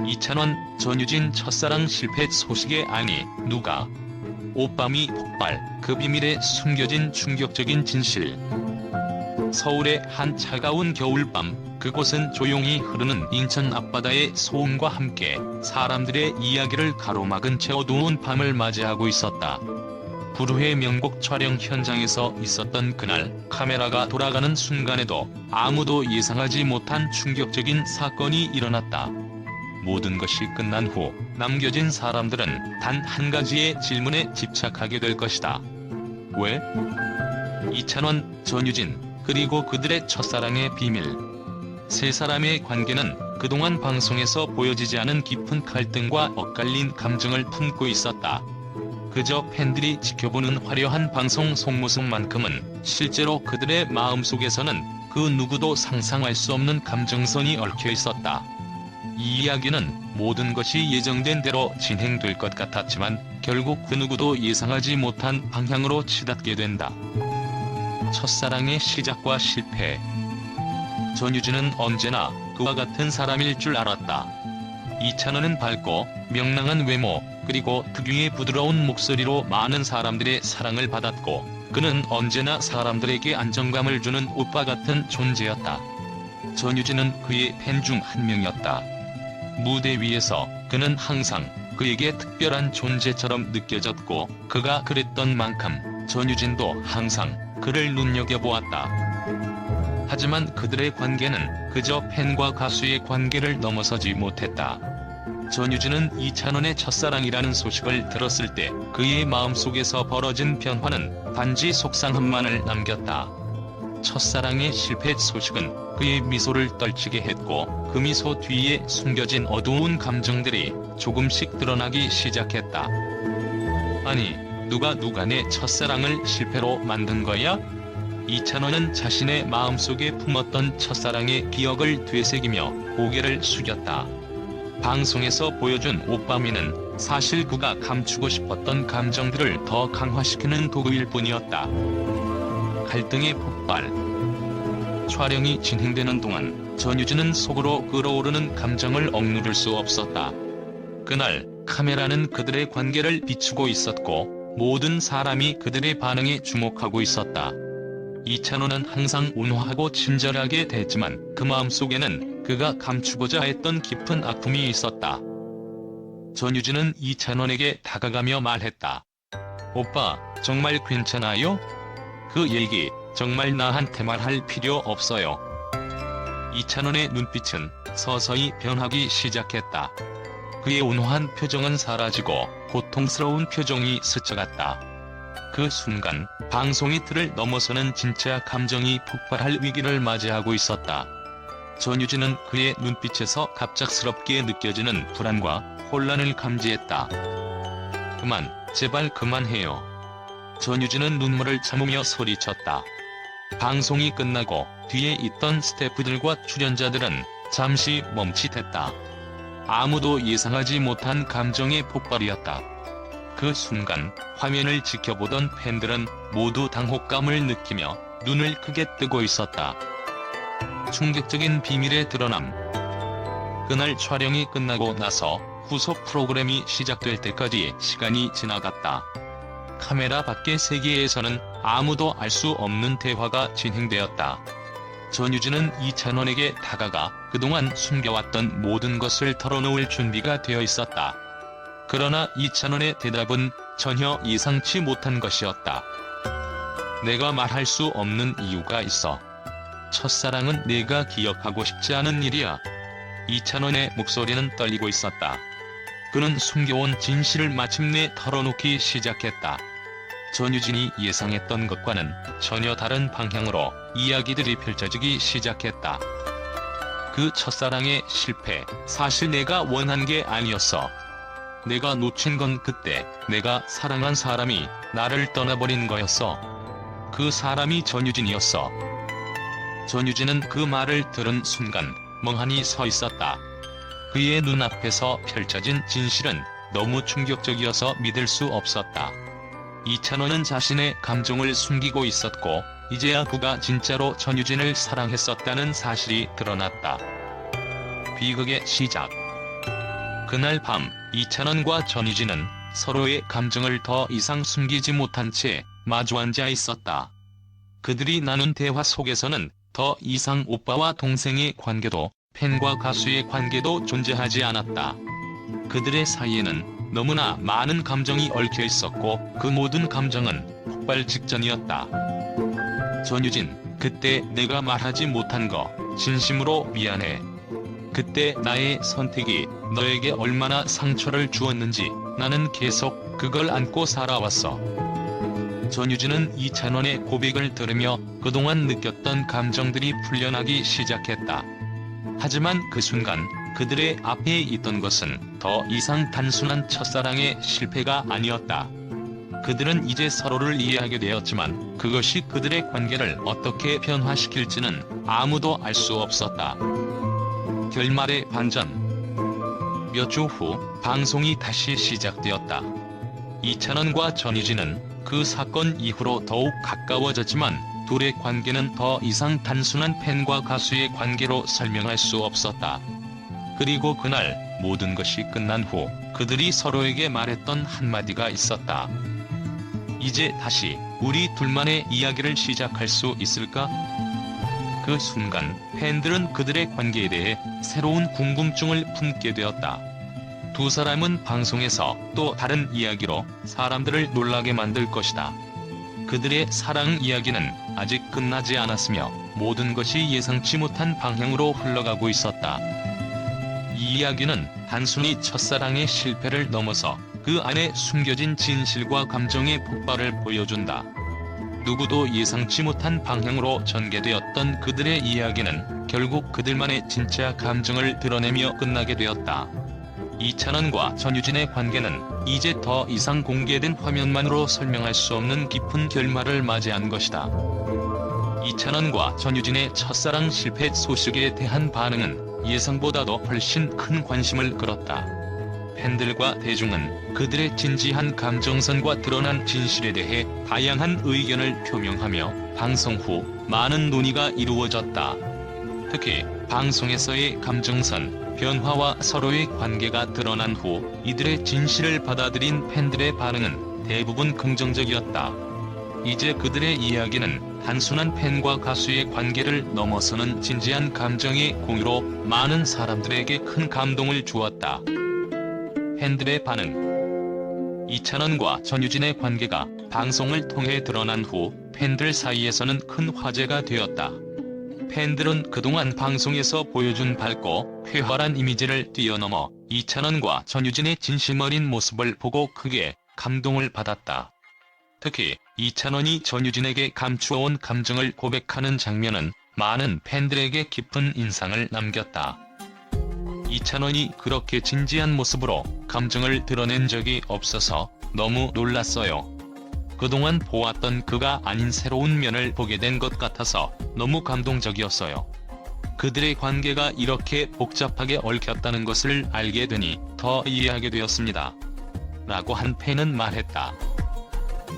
이찬원, 전유진 첫사랑 실패 소식에 아니 누가. 오빠미 폭발, 그 비밀에 숨겨진 충격적인 진실. 서울의 한 차가운 겨울밤, 그곳은 조용히 흐르는 인천 앞바다의 소음과 함께 사람들의 이야기를 가로막은 채 어두운 밤을 맞이하고 있었다. 불후의 명곡 촬영 현장에서 있었던 그날, 카메라가 돌아가는 순간에도 아무도 예상하지 못한 충격적인 사건이 일어났다. 모든 것이 끝난 후 남겨진 사람들은 단 한 가지의 질문에 집착하게 될 것이다. 왜? 이찬원, 전유진, 그리고 그들의 첫사랑의 비밀. 세 사람의 관계는 그동안 방송에서 보여지지 않은 깊은 갈등과 엇갈린 감정을 품고 있었다. 그저 팬들이 지켜보는 화려한 방송 속모습만큼은 실제로 그들의 마음속에서는 그 누구도 상상할 수 없는 감정선이 얽혀 있었다. 이 이야기는 모든 것이 예정된 대로 진행될 것 같았지만 결국 그 누구도 예상하지 못한 방향으로 치닫게 된다. 첫사랑의 시작과 실패. 전유진은 언제나 그와 같은 사람일 줄 알았다. 이찬원은 밝고 명랑한 외모, 그리고 특유의 부드러운 목소리로 많은 사람들의 사랑을 받았고, 그는 언제나 사람들에게 안정감을 주는 오빠 같은 존재였다. 전유진은 그의 팬 중 한 명이었다. 무대 위에서 그는 항상 그에게 특별한 존재처럼 느껴졌고, 그가 그랬던 만큼 전유진도 항상 그를 눈여겨보았다. 하지만 그들의 관계는 그저 팬과 가수의 관계를 넘어서지 못했다. 전유진은 이찬원의 첫사랑이라는 소식을 들었을 때 그의 마음속에서 벌어진 변화는 단지 속상함만을 남겼다. 첫사랑의 실패 소식은 그의 미소를 떨치게 했고, 그 미소 뒤에 숨겨진 어두운 감정들이 조금씩 드러나기 시작했다. 아니, 누가 내 첫사랑을 실패로 만든 거야? 이찬원은 자신의 마음속에 품었던 첫사랑의 기억을 되새기며 고개를 숙였다. 방송에서 보여준 오빠미는 사실 그가 감추고 싶었던 감정들을 더 강화시키는 도구일 뿐이었다. 갈등의 폭발. 촬영이 진행되는 동안 전유진은 속으로 끓어오르는 감정을 억누를 수 없었다. 그날 카메라는 그들의 관계를 비추고 있었고, 모든 사람이 그들의 반응에 주목하고 있었다. 이찬원은 항상 온화하고 친절하게 대했지만 그 마음속에는 그가 감추고자 했던 깊은 아픔이 있었다. 전유진은 이찬원에게 다가가며 말했다. 오빠, 정말 괜찮아요? 그 얘기 정말 나한테 말할 필요 없어요. 이찬원의 눈빛은 서서히 변하기 시작했다. 그의 온화한 표정은 사라지고 고통스러운 표정이 스쳐갔다. 그 순간 방송의 틀을 넘어서는 진짜 감정이 폭발할 위기를 맞이하고 있었다. 전유진은 그의 눈빛에서 갑작스럽게 느껴지는 불안과 혼란을 감지했다. 그만, 제발 그만해요. 전유진은 눈물을 참으며 소리쳤다. 방송이 끝나고 뒤에 있던 스태프들과 출연자들은 잠시 멈칫했다. 아무도 예상하지 못한 감정의 폭발이었다. 그 순간 화면을 지켜보던 팬들은 모두 당혹감을 느끼며 눈을 크게 뜨고 있었다. 충격적인 비밀의 드러남. 그날 촬영이 끝나고 나서 후속 프로그램이 시작될 때까지 시간이 지나갔다. 카메라 밖의 세계에서는 아무도 알 수 없는 대화가 진행되었다. 전유진은 이찬원에게 다가가 그동안 숨겨왔던 모든 것을 털어놓을 준비가 되어 있었다. 그러나 이찬원의 대답은 전혀 예상치 못한 것이었다. 내가 말할 수 없는 이유가 있어. 첫사랑은 내가 기억하고 싶지 않은 일이야. 이찬원의 목소리는 떨리고 있었다. 그는 숨겨온 진실을 마침내 털어놓기 시작했다. 전유진이 예상했던 것과는 전혀 다른 방향으로 이야기들이 펼쳐지기 시작했다. 그 첫사랑의 실패, 사실 내가 원한 게 아니었어. 내가 놓친 건 그때 내가 사랑한 사람이 나를 떠나버린 거였어. 그 사람이 전유진이었어. 전유진은 그 말을 들은 순간 멍하니 서 있었다. 그의 눈앞에서 펼쳐진 진실은 너무 충격적이어서 믿을 수 없었다. 이찬원은 자신의 감정을 숨기고 있었고, 이제야 그가 진짜로 전유진을 사랑했었다는 사실이 드러났다. 비극의 시작. 그날 밤 이찬원과 전유진은 서로의 감정을 더 이상 숨기지 못한 채 마주 앉아 있었다. 그들이 나눈 대화 속에서는 더 이상 오빠와 동생의 관계도 팬과 가수의 관계도 존재하지 않았다. 그들의 사이에는 너무나 많은 감정이 얽혀 있었고 그 모든 감정은 폭발 직전이었다. 전유진, 그때 내가 말하지 못한 거 진심으로 미안해. 그때 나의 선택이 너에게 얼마나 상처를 주었는지 나는 계속 그걸 안고 살아왔어. 전유진은 이찬원의 고백을 들으며 그동안 느꼈던 감정들이 풀려나기 시작했다. 하지만 그 순간 그들의 앞에 있던 것은 더 이상 단순한 첫사랑의 실패가 아니었다. 그들은 이제 서로를 이해하게 되었지만 그것이 그들의 관계를 어떻게 변화시킬지는 아무도 알 수 없었다. 결말의 반전. 몇 주 후 방송이 다시 시작되었다. 이찬원과 전유진은 그 사건 이후로 더욱 가까워졌지만 둘의 관계는 더 이상 단순한 팬과 가수의 관계로 설명할 수 없었다. 그리고 그날 모든 것이 끝난 후 그들이 서로에게 말했던 한마디가 있었다. 이제 다시 우리 둘만의 이야기를 시작할 수 있을까? 그 순간 팬들은 그들의 관계에 대해 새로운 궁금증을 품게 되었다. 두 사람은 방송에서 또 다른 이야기로 사람들을 놀라게 만들 것이다. 그들의 사랑 이야기는 아직 끝나지 않았으며 모든 것이 예상치 못한 방향으로 흘러가고 있었다. 이 이야기는 단순히 첫사랑의 실패를 넘어서 그 안에 숨겨진 진실과 감정의 폭발을 보여준다. 누구도 예상치 못한 방향으로 전개되었던 그들의 이야기는 결국 그들만의 진짜 감정을 드러내며 끝나게 되었다. 이찬원과 전유진의 관계는 이제 더 이상 공개된 화면만으로 설명할 수 없는 깊은 결말을 맞이한 것이다. 이찬원과 전유진의 첫사랑 실패 소식에 대한 반응은 예상보다도 훨씬 큰 관심을 끌었다. 팬들과 대중은 그들의 진지한 감정선과 드러난 진실에 대해 다양한 의견을 표명하며 방송 후 많은 논의가 이루어졌다. 특히 방송에서의 감정선, 변화와 서로의 관계가 드러난 후 이들의 진실을 받아들인 팬들의 반응은 대부분 긍정적이었다. 이제 그들의 이야기는 단순한 팬과 가수의 관계를 넘어서는 진지한 감정의 공유로 많은 사람들에게 큰 감동을 주었다. 팬들의 반응. 이찬원과 전유진의 관계가 방송을 통해 드러난 후 팬들 사이에서는 큰 화제가 되었다. 팬들은 그동안 방송에서 보여준 밝고 쾌활한 이미지를 뛰어넘어 이찬원과 전유진의 진심 어린 모습을 보고 크게 감동을 받았다. 특히 이찬원이 전유진에게 감추어온 감정을 고백하는 장면은 많은 팬들에게 깊은 인상을 남겼다. 이찬원이 그렇게 진지한 모습으로 감정을 드러낸 적이 없어서 너무 놀랐어요. 그동안 보았던 그가 아닌 새로운 면을 보게 된 것 같아서 너무 감동적이었어요. 그들의 관계가 이렇게 복잡하게 얽혔다는 것을 알게 되니 더 이해하게 되었습니다. 라고 한 팬은 말했다.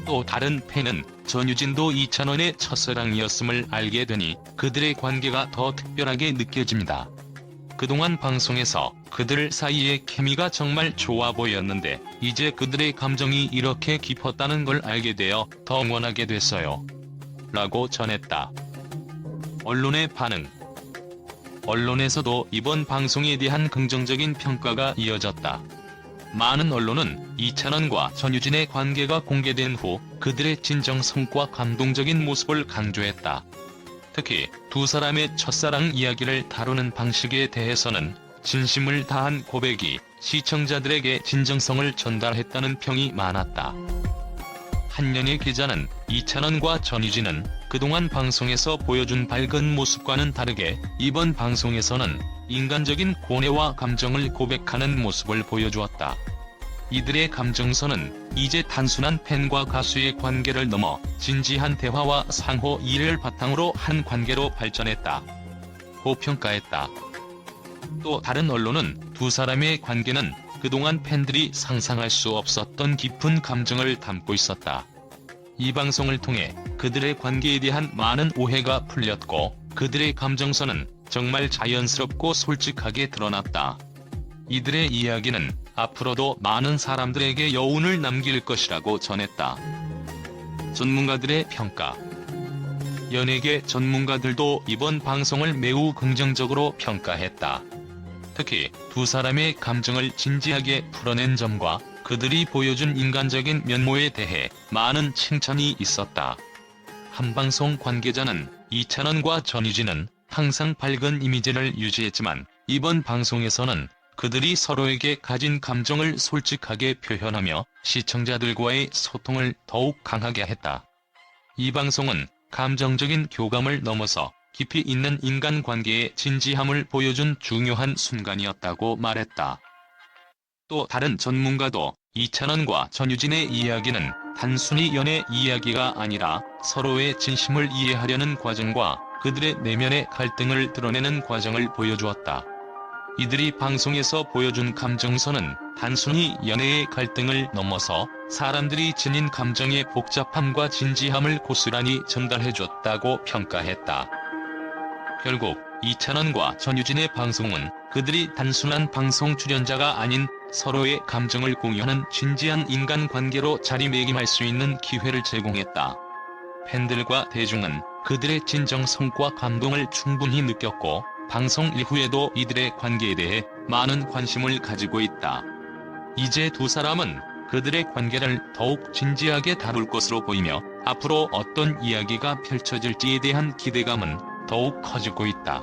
또 다른 팬은 전유진도 이찬원의 첫사랑이었음을 알게 되니 그들의 관계가 더 특별하게 느껴집니다. 그동안 방송에서 그들 사이의 케미가 정말 좋아 보였는데 이제 그들의 감정이 이렇게 깊었다는 걸 알게 되어 더 응원하게 됐어요. 라고 전했다. 언론의 반응. 언론에서도 이번 방송에 대한 긍정적인 평가가 이어졌다. 많은 언론은 이찬원과 전유진의 관계가 공개된 후 그들의 진정성과 감동적인 모습을 강조했다. 특히 두 사람의 첫사랑 이야기를 다루는 방식에 대해서는 진심을 다한 고백이 시청자들에게 진정성을 전달했다는 평이 많았다. 한연예 기자는 이찬원과 전유진은 그동안 방송에서 보여준 밝은 모습과는 다르게 이번 방송에서는 인간적인 고뇌와 감정을 고백하는 모습을 보여주었다. 이들의 감정선은 이제 단순한 팬과 가수의 관계를 넘어 진지한 대화와 상호 이해를 바탕으로 한 관계로 발전했다. 고 평가했다. 또 다른 언론은 두 사람의 관계는 그동안 팬들이 상상할 수 없었던 깊은 감정을 담고 있었다. 이 방송을 통해 그들의 관계에 대한 많은 오해가 풀렸고 그들의 감정선은 정말 자연스럽고 솔직하게 드러났다. 이들의 이야기는 앞으로도 많은 사람들에게 여운을 남길 것이라고 전했다. 전문가들의 평가. 연예계 전문가들도 이번 방송을 매우 긍정적으로 평가했다. 특히 두 사람의 감정을 진지하게 풀어낸 점과 그들이 보여준 인간적인 면모에 대해 많은 칭찬이 있었다. 한 방송 관계자는 이찬원과 전유진은 항상 밝은 이미지를 유지했지만 이번 방송에서는 그들이 서로에게 가진 감정을 솔직하게 표현하며 시청자들과의 소통을 더욱 강하게 했다. 이 방송은 감정적인 교감을 넘어서 깊이 있는 인간관계의 진지함을 보여준 중요한 순간이었다고 말했다. 또 다른 전문가도 이찬원과 전유진의 이야기는 단순히 연애 이야기가 아니라 서로의 진심을 이해하려는 과정과 그들의 내면의 갈등을 드러내는 과정을 보여주었다. 이들이 방송에서 보여준 감정선은 단순히 연애의 갈등을 넘어서 사람들이 지닌 감정의 복잡함과 진지함을 고스란히 전달해줬다고 평가했다. 결국 이찬원과 전유진의 방송은 그들이 단순한 방송 출연자가 아닌 서로의 감정을 공유하는 진지한 인간관계로 자리매김할 수 있는 기회를 제공했다. 팬들과 대중은 그들의 진정성과 감동을 충분히 느꼈고 방송 이후에도 이들의 관계에 대해 많은 관심을 가지고 있다. 이제 두 사람은 그들의 관계를 더욱 진지하게 다룰 것으로 보이며 앞으로 어떤 이야기가 펼쳐질지에 대한 기대감은 더욱 커지고 있다.